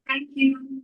Thank you.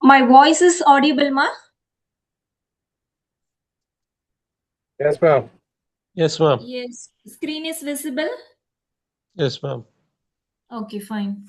My voice is audible, ma? Yes, ma'am. Yes, ma'am. Yes. Screen is visible? Yes, ma'am. Okay, fine.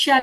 Shall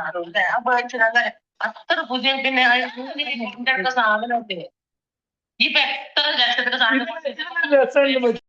അതുകൊണ്ട് ആ പേടിച്ചത് അത്ര പുതിയ പിന്നെ ഇതിന്റെ അടുത്ത സാധനമൊക്കെ ഇപ്പൊ എത്ര ലക്ഷത്തിന്റെ സാധനം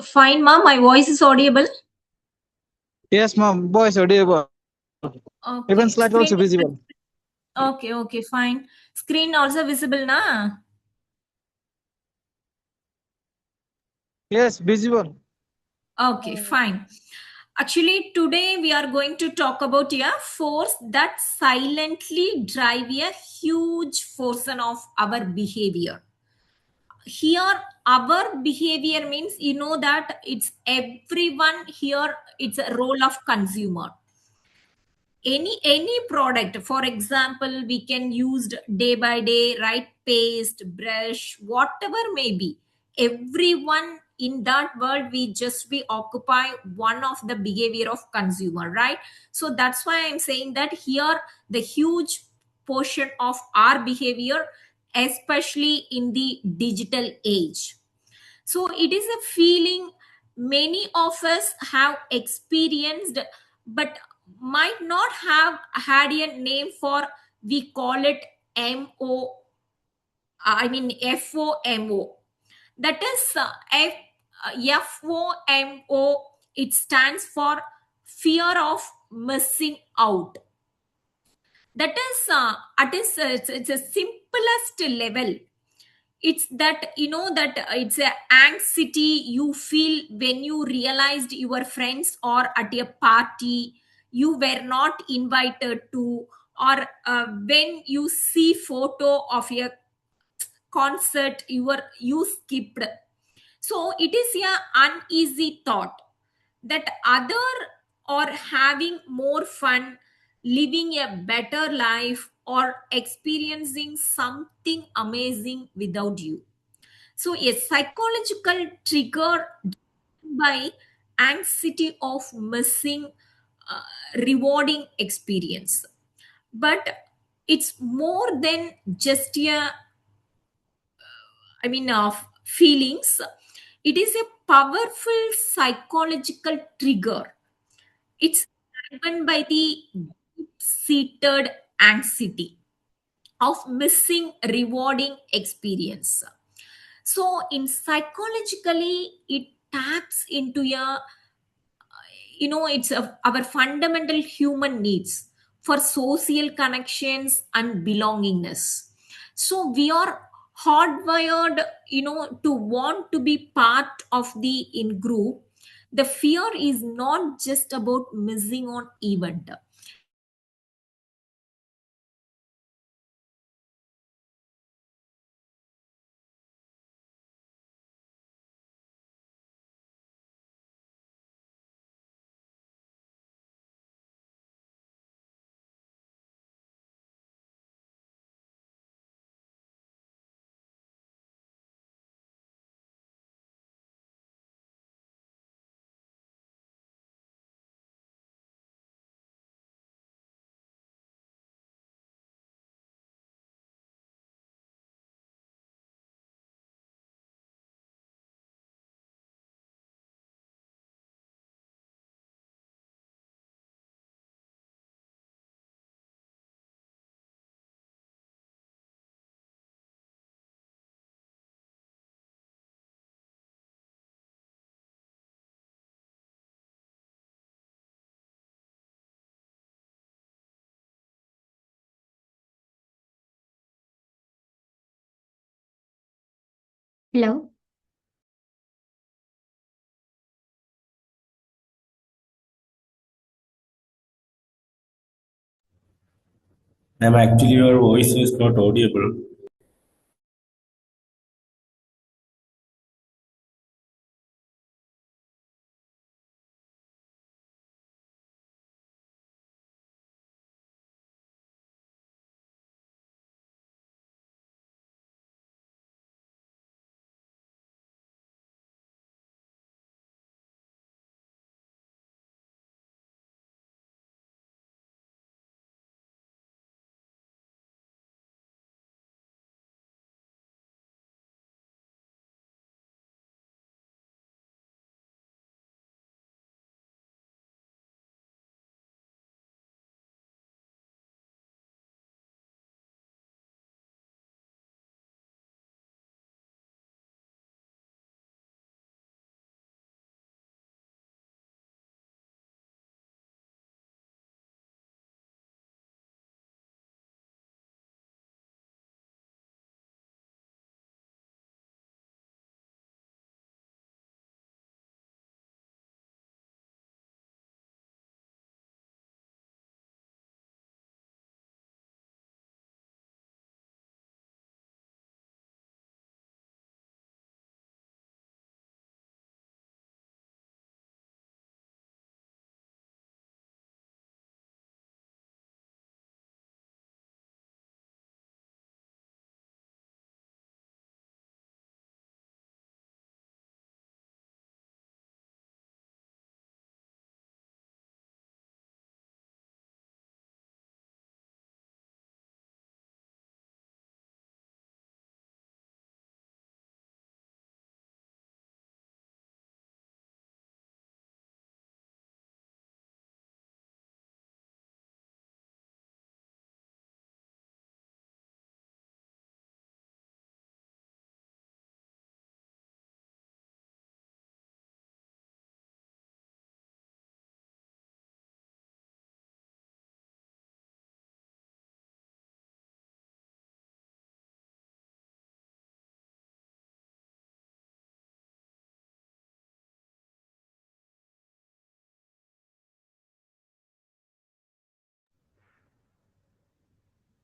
Fine, ma'am. My voice is audible. Yes, ma'am. Voice audible. Okay. Even slide also Screen is visible. Okay, fine. Screen also visible, na? Yes, visible. Okay, fine. Actually, today we are going to talk about a force that silently drive a huge portion of our behavior. Here, our behavior means that it's everyone here. It's a role of consumer. Any product, for example, we can use day by day, right? Paste, brush, whatever may be. Everyone in that world, we just be occupy one of the behavior of consumer, right? So that's why I'm saying that here the huge portion of our behavior, especially in the digital age. So it is a feeling many of us have experienced, but might not have had a name for. We call it MO, FOMO. That is FOMO. It stands for fear of missing out. That is, it's a simplest level. It's that that it's a anxiety you feel when you realized your friends are at a party you were not invited to, or when you see photo of a concert you skipped. So it is a uneasy thought that other are having more fun, living a better life, or experiencing something amazing without you. So, a psychological trigger by anxiety of missing uh, rewarding experience. But it's more than just of feelings. It is a powerful psychological trigger. It's driven by the deep-seated anxiety of missing rewarding experience. So in psychologically it taps into a, it's our fundamental human needs for social connections and belongingness. So we are hardwired, to want to be part of the in group. The fear is not just about missing on event. Hello. Ma'am, actually your voice is not audible.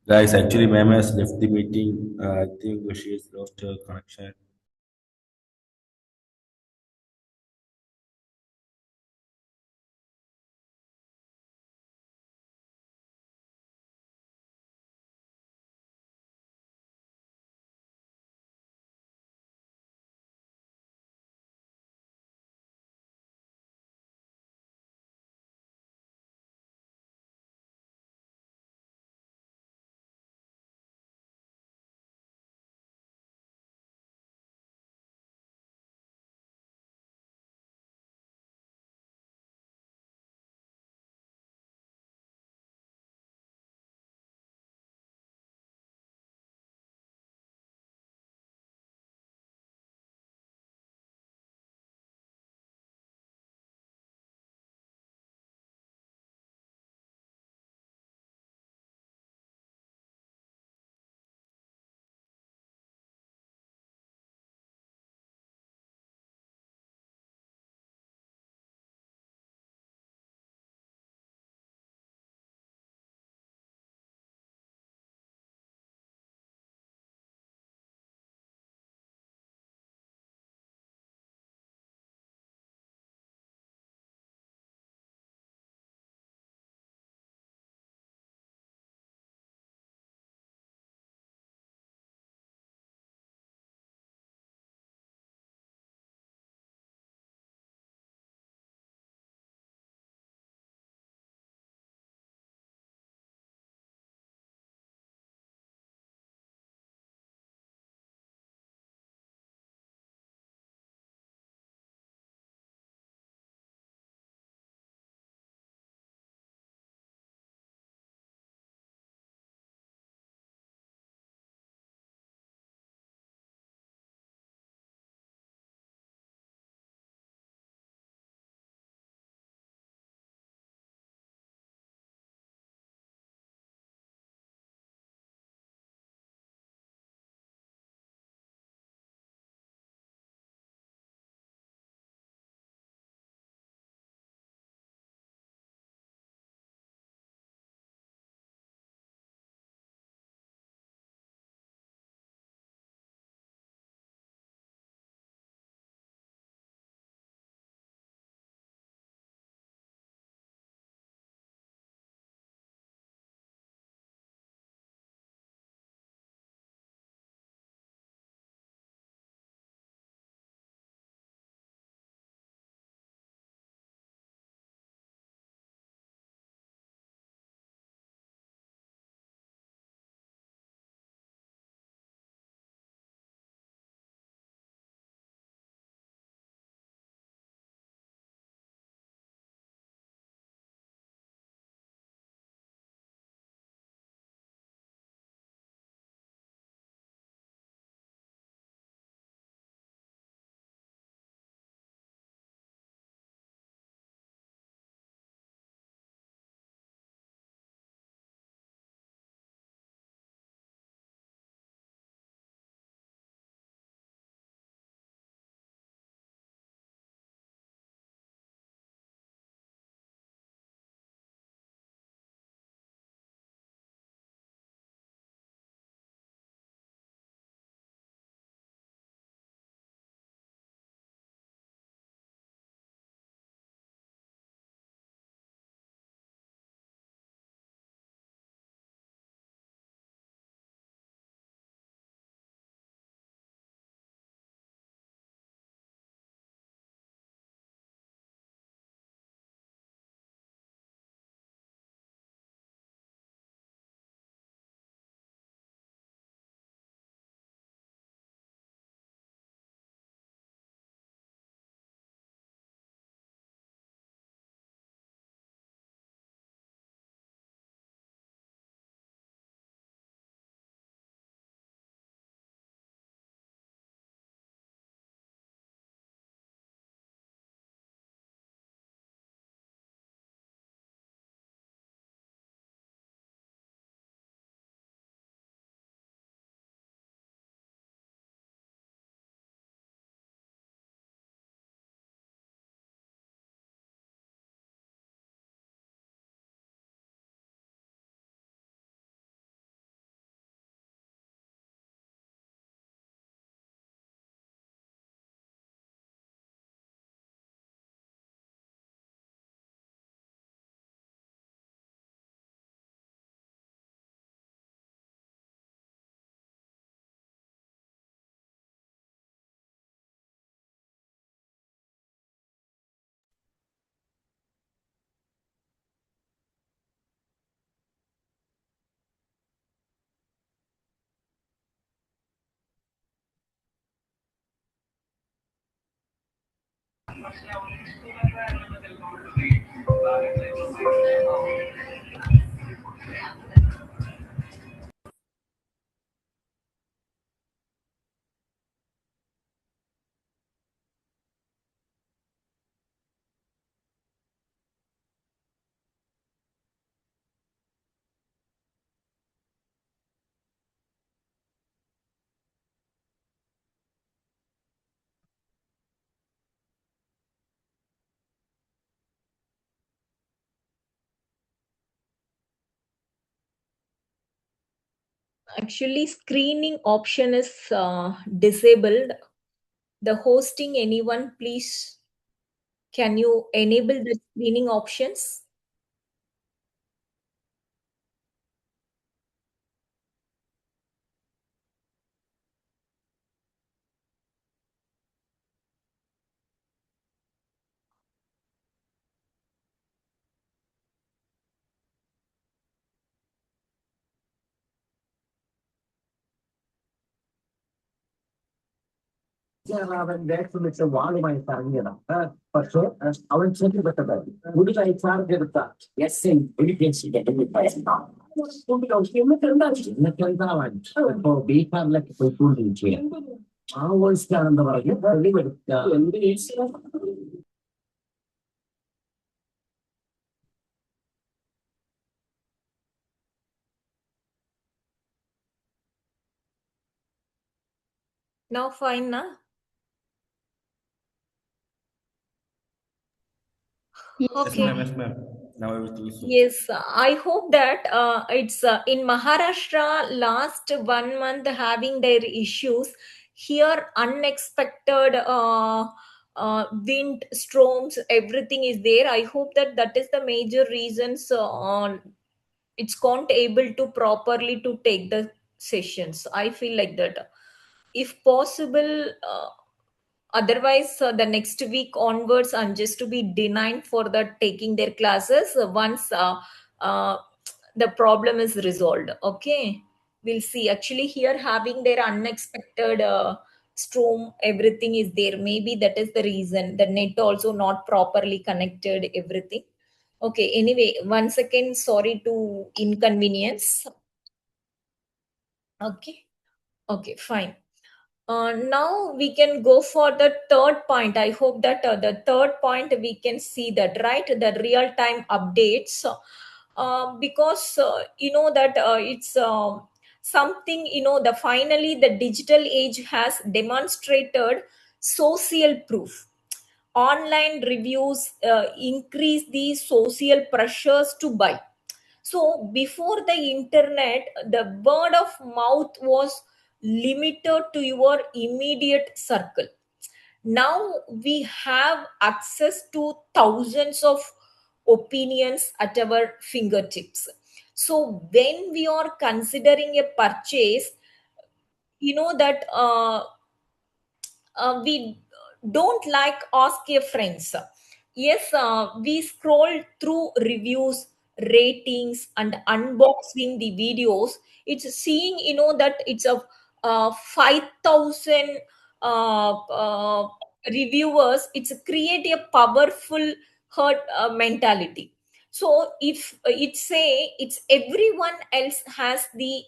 Guys, actually ma'am has left the meeting. I think she has lost her connection. Actually, screening option is disabled. The hosting, anyone, please, can you enable the screening options? അവൻ bag വെച്ച വാളുമായി ഇറങ്ങിയതാണ്. പക്ഷേ അവൻ ചെല്ലപ്പെട്ടതായി പുതുതായി charge എടുത്ത S I എന്നിട്ട് എന്താവാൻ ഇപ്പോ ബീഹാറിലേക്ക് പോയിക്കൊണ്ടിരിക്കുകയാണ്. മാവോയിസ്റ്റാണെന്ന് പറഞ്ഞ് വെളിവെടുത്ത Now fine, na? Yes, Okay. ma'am. Yes, ma'am. Now everything is okay. Yes, I hope that it's in Maharashtra last 1 month having their issues. Here, unexpected wind storms, everything is there. I hope that that is the major reasons it's can't able to properly to take the sessions. I feel like that. If possible, otherwise the next week onwards I'm just to be denied for the taking their classes once uh, the problem is resolved. Okay, we'll see. Actually, here having their unexpected storm, everything is there. Maybe that is the reason the net also not properly connected, everything. Okay, anyway, once again, sorry to inconvenience. Okay, okay, fine. Now we can go for the third point. I hope that the third point we can see that, right, the real time updates, because you know that it's something, you know, the finally the digital age has demonstrated social proof. Online reviews increase the social pressures to buy. So before the internet, the word of mouth was limited to your immediate circle. Now we have access to thousands of opinions at our fingertips. So when we are considering a purchase, you know that we don't like ask your friends. Yes, we scroll through reviews, ratings, and unboxing the videos. It's seeing, you know, that it's a 5,000 reviewers. It's create a powerful herd mentality. So if it say it's everyone else has the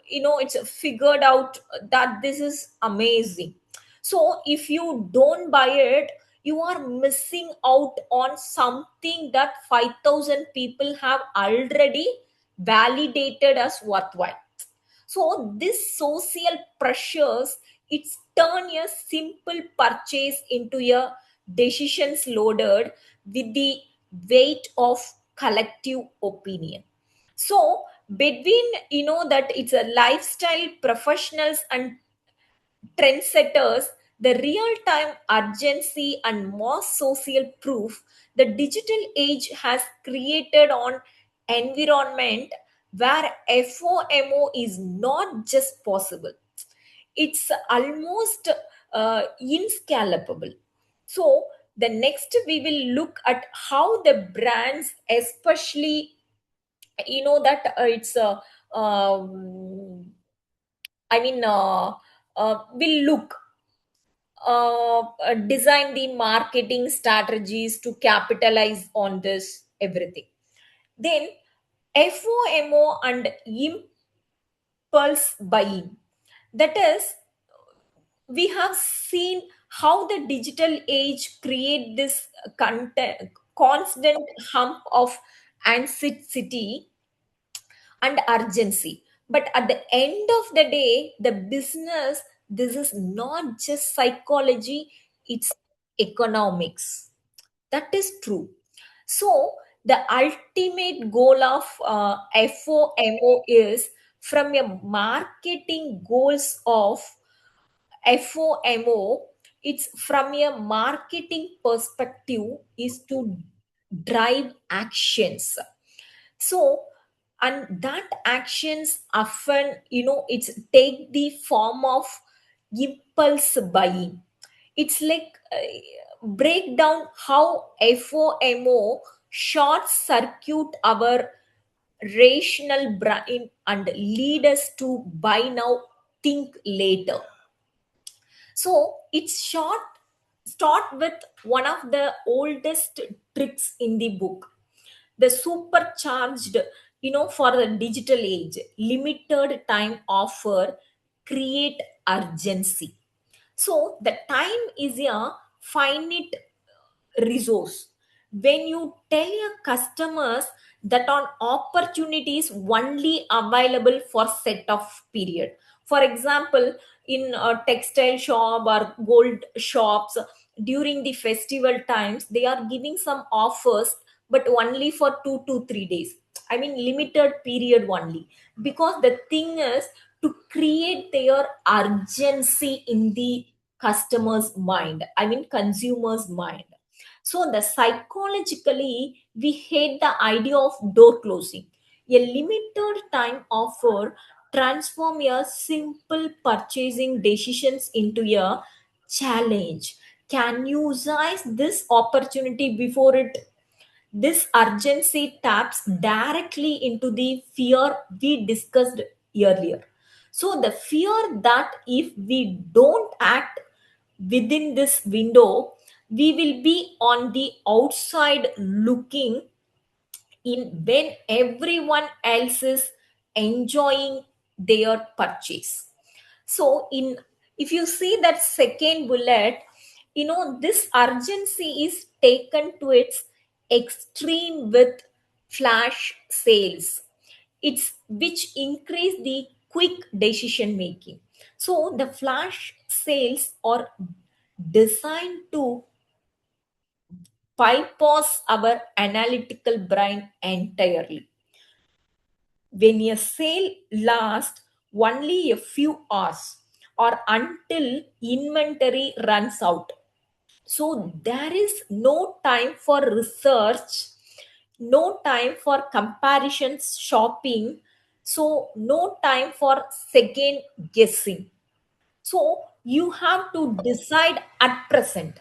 you know, it's figured out that this is amazing. So if you don't buy it, you are missing out on something that 5,000 people have already validated as worthwhile. So this social pressures, it's turn a simple purchase into a decisions loaded with the weight of collective opinion. So between, you know, that it's a lifestyle professionals and trendsetters, the real time urgency and mass social proof the digital age has created on environment where FOMO is not just possible, it's almost inscalable. So the next we will look at how the brands, especially, you know, that it's um, I mean will look design the marketing strategies to capitalize on this everything. Then FOMO and impulse buying. That is, we have seen how the digital age create this constant hump of anxiety and urgency. But at the end of the day, the business, this is not just psychology, it's economics. That is true. So the ultimate goal of FOMO is, from a marketing goals of FOMO, it's from a marketing perspective is to drive actions. So, and that actions often, it's take the form of impulse buying. It's like break down how FOMO short circuit our rational brain and lead us to buy now, think later. So it's short. Start with one of the oldest tricks in the book, the supercharged, for the digital age, limited time offer create urgency. So the time is a finite resource. When you tell your customers that on opportunities only available for set of period, for example, in a textile shop or gold shops, during the festival times they are giving some offers, but only for 2 to 3 days. I mean, limited period only, because the thing is to create their urgency in the customer's mind, I mean consumer's mind. So the psychologically we hate the idea of door closing. A limited time offer transform your simple purchasing decisions into a challenge. Can you seize this opportunity before it? This urgency taps directly into the fear we discussed earlier. So, the fear that if we don't act within this window, we will be on the outside looking in when everyone else is enjoying their purchase. So in, if you see that second bullet, this urgency is taken to its extreme with flash sales. It's which increase the quick decision making. So the flash sales are designed to bypass our analytical brain entirely. When a sale lasts only a few hours or until inventory runs out, so there is no time for research, no time for comparisons shopping, so no time for second guessing. So you have to decide at present,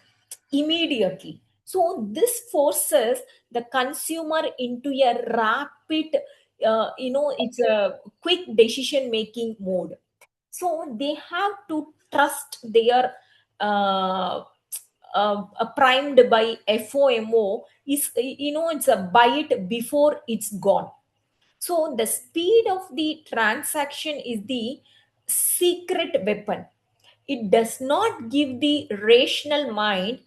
immediately. So this forces the consumer into a rapid, it's a quick decision making mode. So they have to trust their uh, primed by FOMO is, it's a buy it before it's gone. So the speed of the transaction is the secret weapon. It does not give the rational mind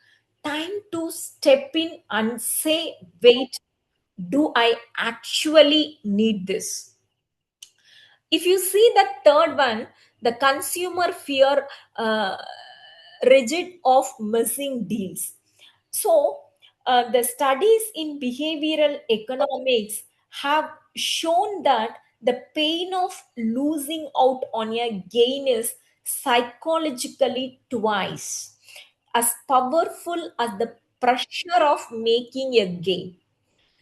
time to step in and say, wait, do I actually need this? If you see the third one, the consumer fear uh, rigid of missing deals. So the studies in behavioral economics have shown that the pain of losing out on a gain is psychologically twice as powerful as the pressure of making a gain.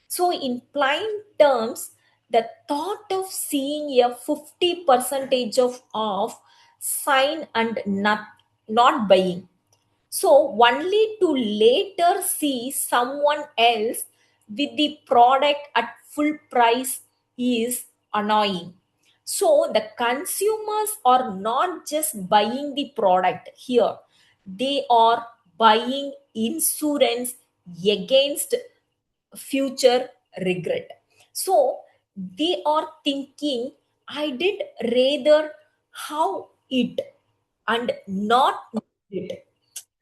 So, in plain terms, the thought of seeing a 50 percentage of off sign and not buying, so only to later see someone else with the product at full price is annoying. So the consumers are not just buying the product here, they are buying insurance against future regret. So they are thinking, I did rather how it and not need it.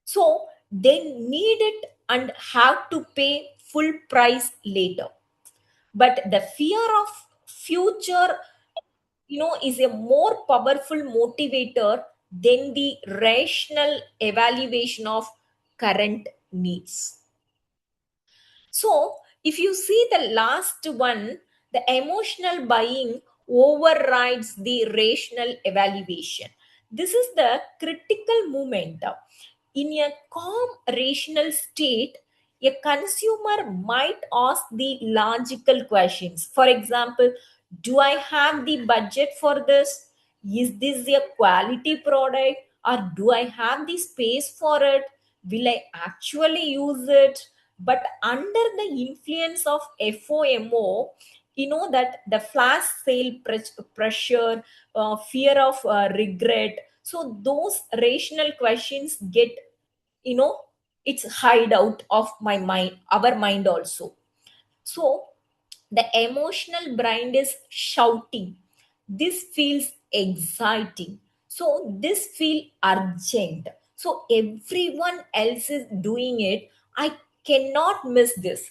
So they need it and have to pay full price later. But the fear of future, is a more powerful motivator than the rational evaluation of current needs. So, if you see the last one, the emotional buying overrides the rational evaluation. This is the critical moment. In a calm, rational state, a consumer might ask the logical questions. For example, do I have the budget for this? Is this a quality product? Or do I have the space for it? Will I actually use it? But under the influence of FOMO, that the flash sale pressure, fear of regret, so those rational questions get, you know it's hide out of my mind, our mind also. So the emotional brain is shouting, this feels exciting, so this feel urgent, so everyone else is doing it, I cannot miss this.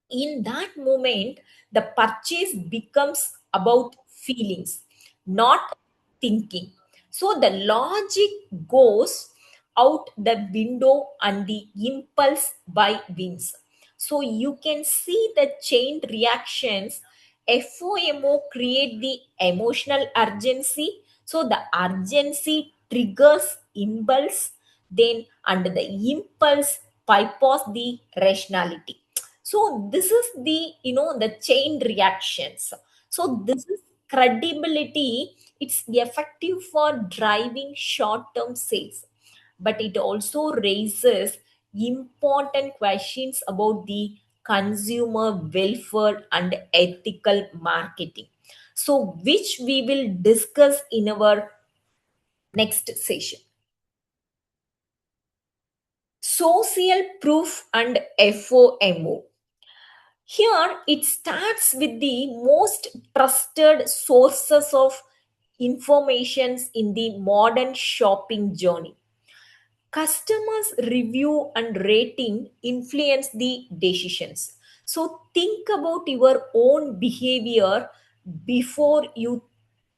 In that moment, the purchase becomes about feelings, not thinking. So the logic goes out the window and the impulse buy wins. So you can see the chain reactions. FOMO create the emotional urgency, so the urgency triggers impulse, then under the impulse bypass the rationality. So this is the chain reactions. So this is credibility. It's effective for driving short term sales, but it also raises important questions about the consumer welfare and ethical marketing, so which we will discuss in our next session. Social proof and FOMO. Here, it starts with the most trusted sources of informations in the modern shopping journey. Customers' review and rating influence the decisions. So, think about your own behavior before you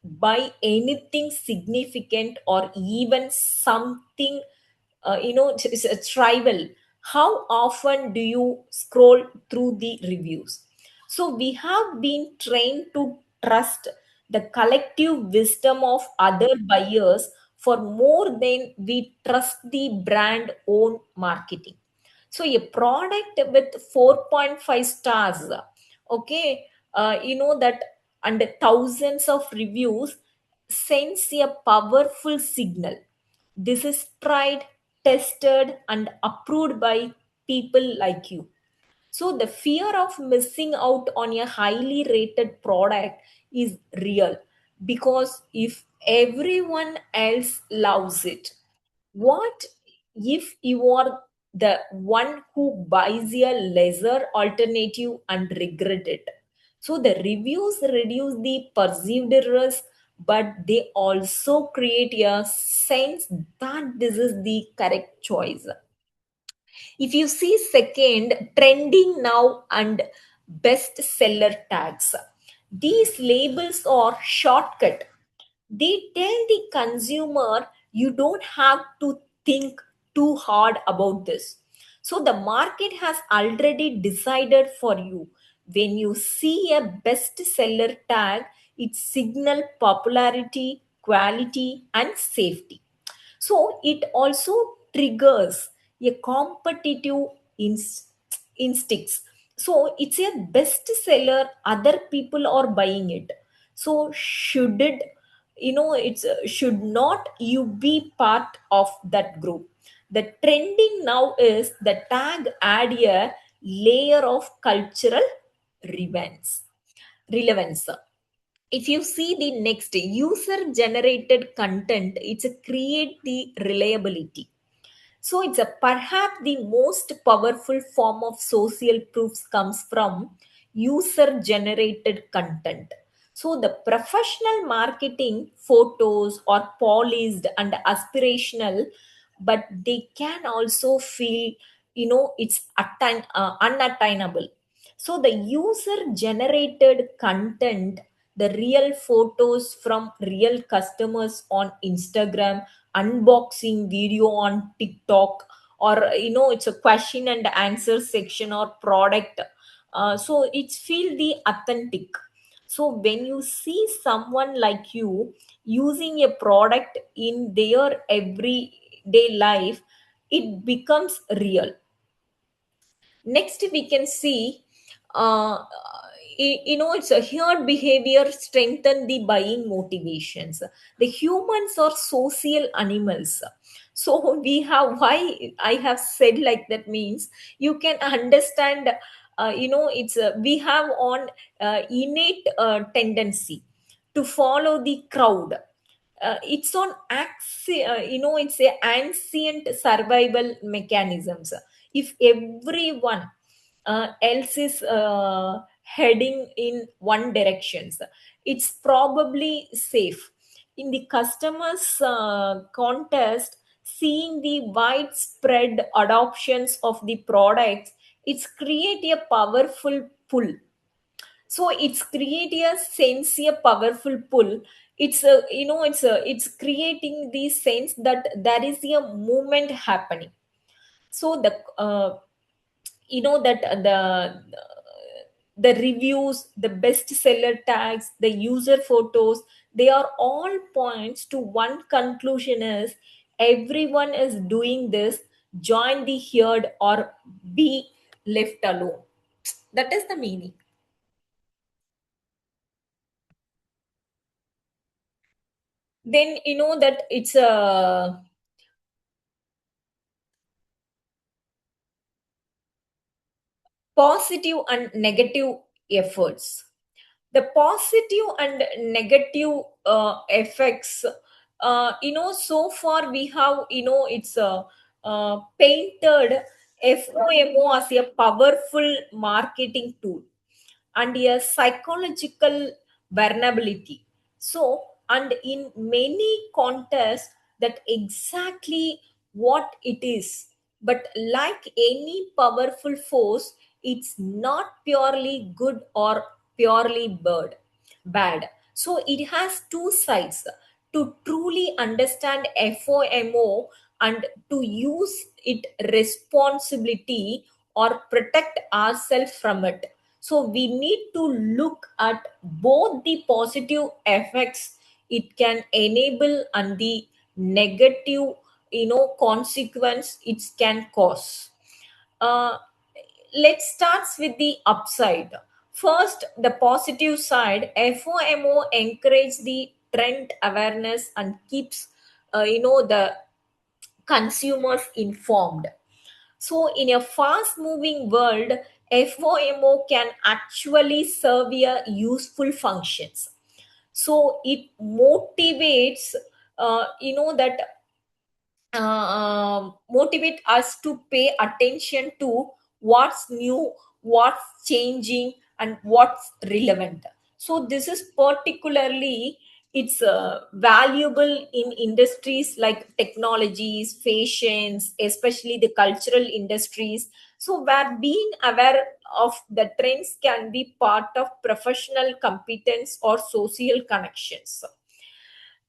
buy anything significant or even something it's trivial. How often do you scroll through the reviews? So we have been trained to trust the collective wisdom of other buyers for more than we trust the brand own marketing. So a product with 4.5 stars, okay, that and thousands of reviews sends a powerful signal. This is tried, tested, and approved by people like you. So the fear of missing out on a highly rated product is real, because if everyone else loves it, what if you are the one who buys a lesser alternative and regret it? So the reviews reduce the perceived risk, but they also create a sense that this is the correct choice. If you see second, trending now and bestseller tags, these labels are shortcut. They tell the consumer you don't have to think too hard about this. So the market has already decided for you. When you see a bestseller tag, it signals popularity, quality, and safety. So it also triggers a competitive instincts. So it's a bestseller, other people are buying it. So should it, it's should not you be part of that group? The trending now is the tag add a layer of cultural relevance. if you see the next user generated content, it's a create the reliability. So it's a perhaps the most powerful form of social proofs comes from user generated content. So the professional marketing photos are polished and aspirational, but they can also feel, it's unattainable. So the user generated content, the real photos from real customers on Instagram, unboxing video on TikTok, or it's a question and answer section or product. So it's feel the authentic. So when you see someone like you using a product in their everyday life, it becomes real. Next we can see, it's a here behavior strengthen the buying motivations. The humans are social animals. So we have, why I have said like that means you can understand, it's we have on innate tendency to follow the crowd. It's on it's a ancient survival mechanisms. If everyone else is heading in one direction, it's probably safe. In the customers contest, seeing the widespread adoptions of the products, it's create a powerful pull. So it's create a sense, a powerful pull. It's a, it's creating the sense that there is a movement happening. So the that the reviews, the bestseller tags, the user photos, they are all points to one conclusion: is everyone is doing this, join the herd or be left alone. That is the meaning. Then that it's a positive and negative efforts. The positive and negative effects, so far we have, it's painted FOMO as a powerful marketing tool and a psychological vulnerability. So, and in many contests, that exactly what it is. But like any powerful force, it's not purely good or purely bad. So it has two sides. To truly understand FOMO and to use it responsibility or protect ourselves from it, so we need to look at both the positive effects it can enable and the negative, consequence it can cause. uh, let's start with the upside. First, the positive side. FOMO encourages the trend awareness and keeps, the consumers informed. So, in a fast moving world, FOMO can actually serve a useful functions. So, it motivates, that motivate us to pay attention to what's new, what's changing, and what's relevant. So this is particularly, it's valuable in industries like technologies, fashions, especially the cultural industries. So where being aware of the trends can be part of professional competence or social connections.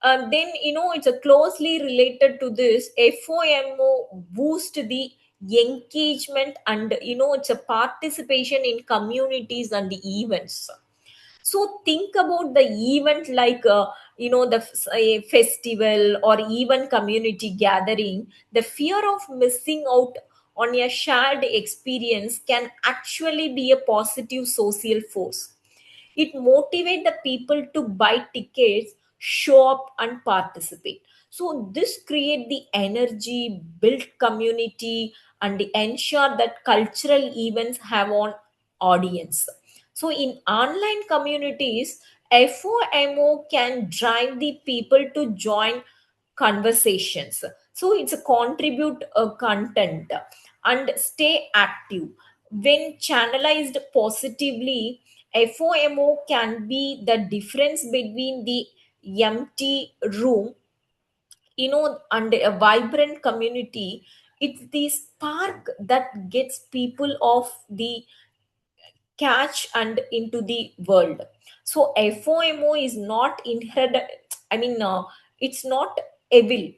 Then it's a closely related to this. FOMO boost the engagement and it's a participation in communities and the events. So think about the event like a festival or even community gathering. The fear of missing out on a shared experience can actually be a positive social force. It motivates the people to buy tickets, show up, and participate. So this create the energy, build community, and ensure that cultural events have an audience. So in online communities, FOMO can drive the people to join conversations. So it's a contribute content and stay active. When channelized positively, FOMO can be the difference between the empty room, and a vibrant community. It's the spark that gets people off the catch and into the world. So FOMO is not inherent. I mean, it's not evil.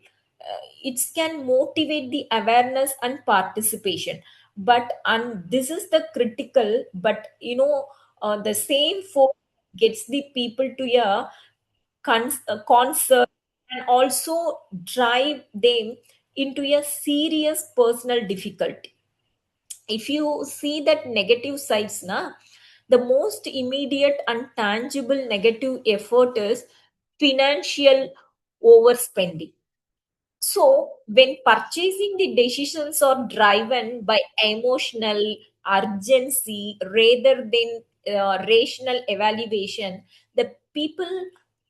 It can motivate the awareness and participation. But and this is the critical. But the same force gets the people to a concert and also drive them into a serious personal difficulty. If you see that negative sides na, the most immediate and tangible negative effort is financial overspending. So, when purchasing the decisions are driven by emotional urgency rather than rational evaluation, the people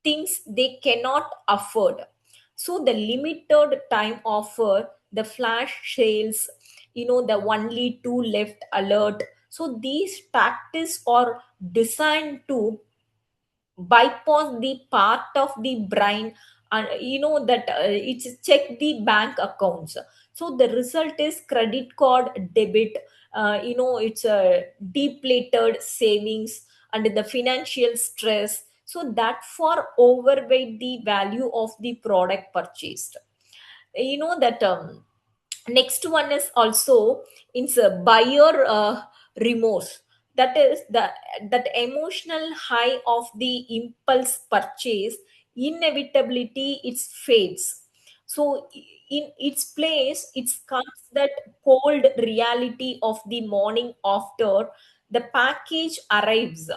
thinks they cannot afford. So, the limited time offer, the flash sales, the only two left alert. So, these tactics are designed to bypass the part of the brain, and that it's check the bank accounts. So the result is credit card debit. It's a depleted savings and the financial stress, so that far overweight the value of the product purchased. That next one is also it's a buyer remorse. That is that emotional high of the impulse purchase, inevitability it fades. So in its place it comes that cold reality of the morning after the package arrives,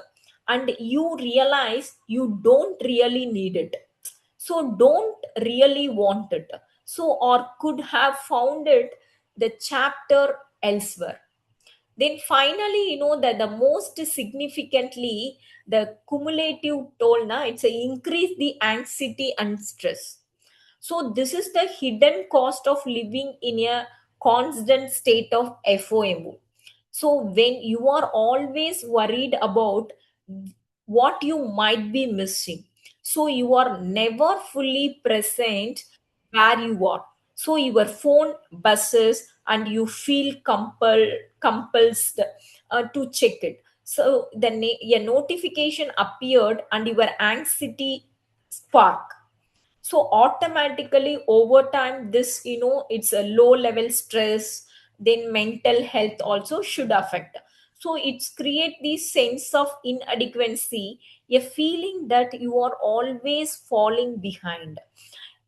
and you realize you don't really need it, so don't really want it, so or could have found it the chapter elsewhere. Then finally, that the most significantly the cumulative toll na, it's a increase the anxiety and stress. So this is the hidden cost of living in a constant state of FOMO. So when you are always worried about what you might be missing, so you are never fully present where you are. So your phone buzzes and you feel compelled to check it. So a notification appeared and your anxiety spark. So automatically over time this, it's a low level stress, then mental health also should affect. So it's create this sense of inadequacy, a feeling that you are always falling behind,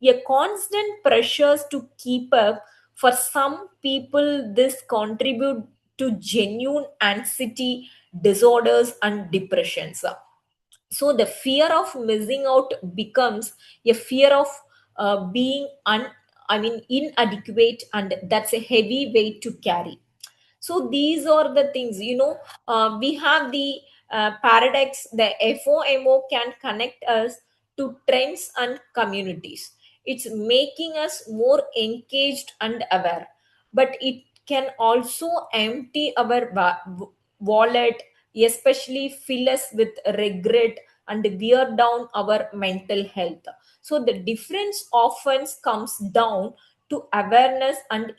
a constant pressures to keep up. For some people this contribute to genuine anxiety disorders and depressions. So the fear of missing out becomes a fear of being inadequate, and that's a heavy weight to carry. So these are the things, we have the paradox. The FOMO can connect us to trends and communities. It's making us more engaged and aware, but it can also empty our wallet, especially fill us with regret and wear down our mental health. So the difference often comes down to awareness and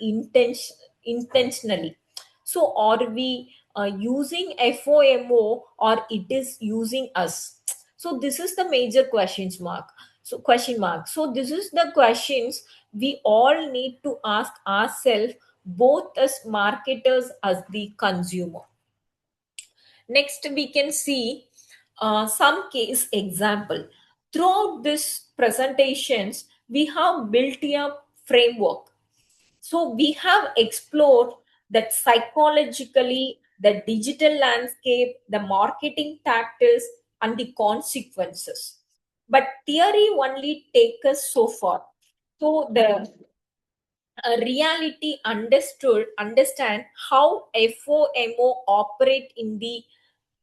intentionally. So are we using FOMO or it is using us? So this is the major questions mark. So question mark. So this is the questions we all need to ask ourselves, both as marketers as the consumer. Next, we can see some case example. Throughout this presentations, we have built a framework. So we have explored that psychologically, the digital landscape, the marketing tactics, and the consequences. But theory only takes us so far. So the reality understand how FOMO operate in the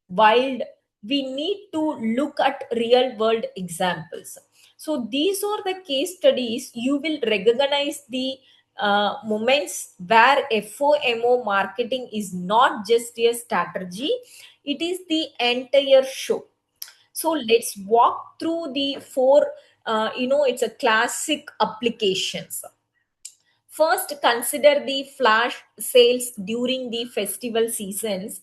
wild we need to look at real world examples. So these are the case studies. You will recognize the moments where FOMO marketing is not just a strategy, it is the entire show. So let's walk through the four, it's a classic applications. First, consider the flash sales during the festival seasons.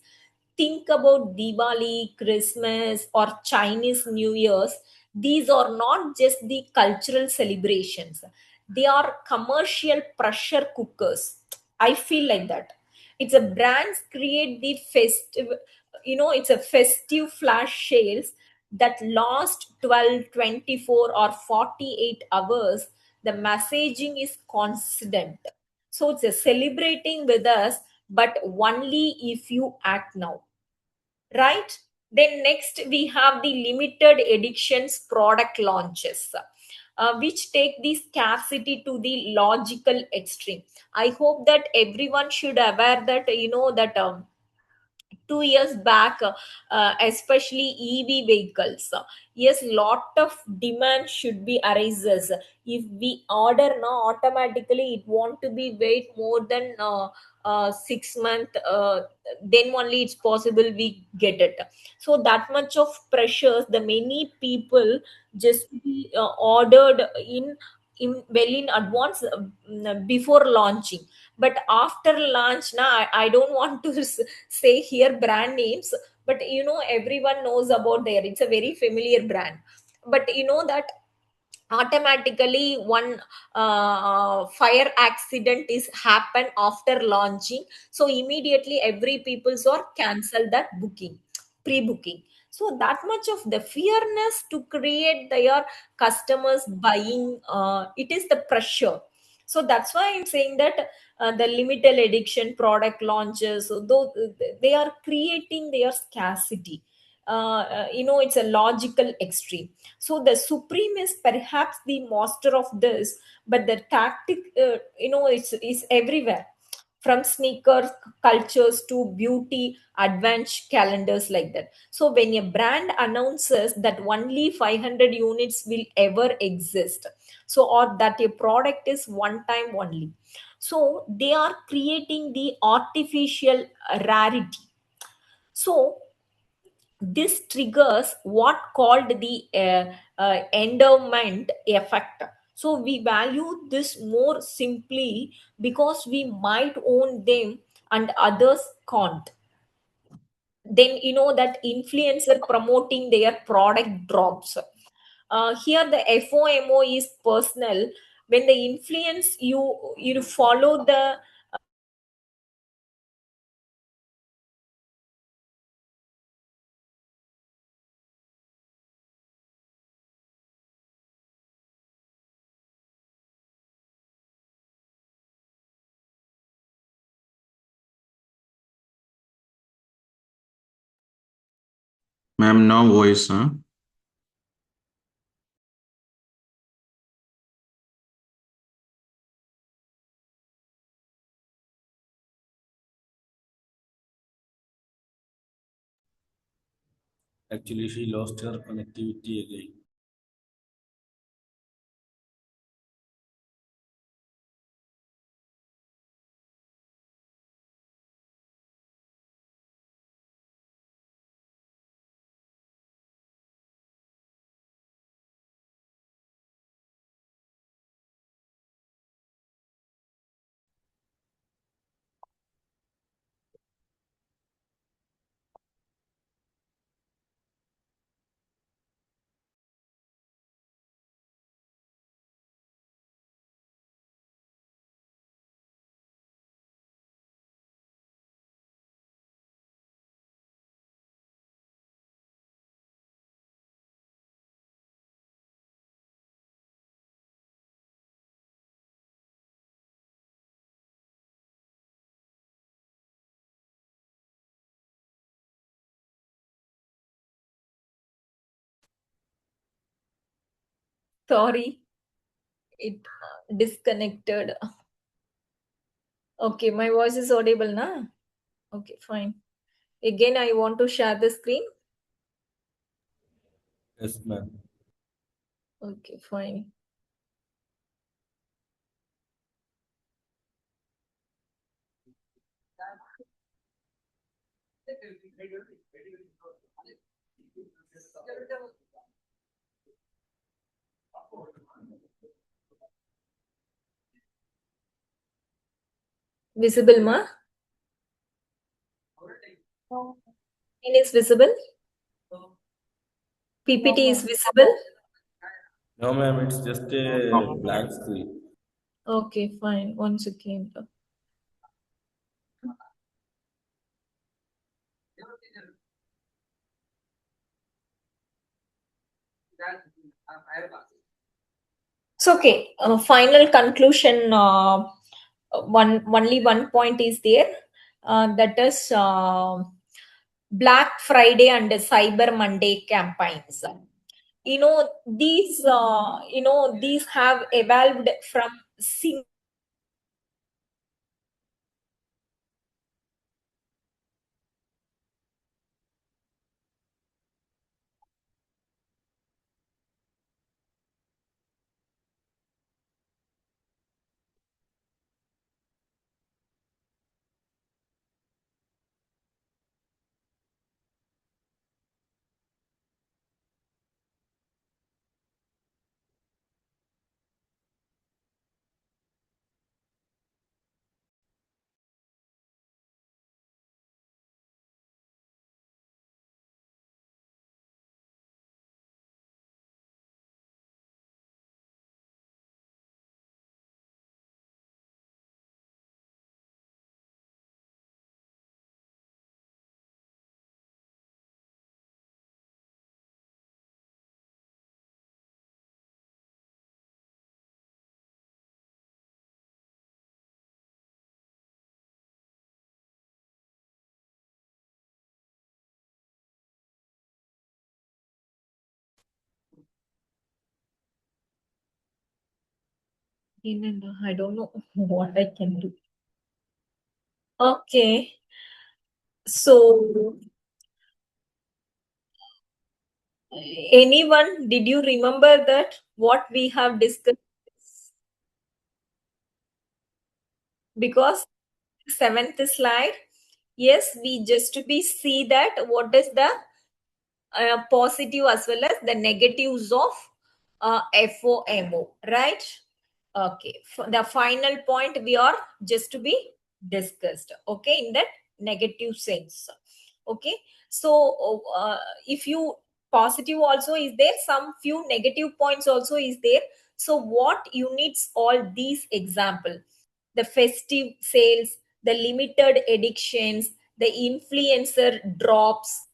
Think about Diwali, Christmas, or Chinese New Year's. These are not just the cultural celebrations, they are commercial pressure cookers. I feel like that. It's a brands create the festive, it's a festive flash sales that last 12, 24, or 48 hours. The messaging is constant. So it's a celebrating with us, but only if you act now, right? Then next we have the limited editions product launches, which take the scarcity to the logical extreme. I hope that everyone should aware that, 2 years back, especially EV vehicles, yes, lot of demand should be arises. If we order now, automatically it want to be wait more than 6 months, then only it's possible we get it. So that much of pressures, the many people just be ordered well in advance, before launching. But after launch now, I don't want to say here brand names, but everyone knows about there, it's a very familiar brand. But that automatically one fire accident is happen after launching, so immediately every people's are cancel that booking, pre-booking. So that much of the fearness to create their customers buying, it is the pressure. So that's why I'm saying that the limited edition product launches, though they are creating their scarcity, it's a logical extreme. So the supreme is perhaps the master of this, but the tactic, is everywhere, from sneakers cultures to beauty advanced calendars, like that. So when a brand announces that only 500 units will ever exist, so or that a product is one time only, so they are creating the artificial rarity. So this triggers what called the endowment effect. So we value this more simply because we might own them and others can't. Then that influencer promoting their product drops. Here the FOMO is personal. When the influence you follow the, Ma'am, no voice, huh? Actually, she lost her connectivity again. sorry, it disconnected. Okay, my voice is audible na? Okay, fine. Again, I want to share the screen. Yes, ma'am. Okay, fine. Visible, ma? Screen is visible. PPT is visible. No, ma'am, it's just a blank screen. Okay, fine. 1 second. So, okay, final conclusion. Only one point is there. That is Black Friday and Cyber Monday campaigns. These have evolved from I don't know what I can do. Okay. So, anyone, did you remember that what we have discussed? Because seventh slide, yes, we just to be see that what is the positive as well as the negatives of FOMO, right? Okay, the final point we are just to be discussed, okay, in that negative sense. Okay, so if you positive also is there, some few negative points also is there. So what units all these example? The festive sales, the limited editions, the influencer drops,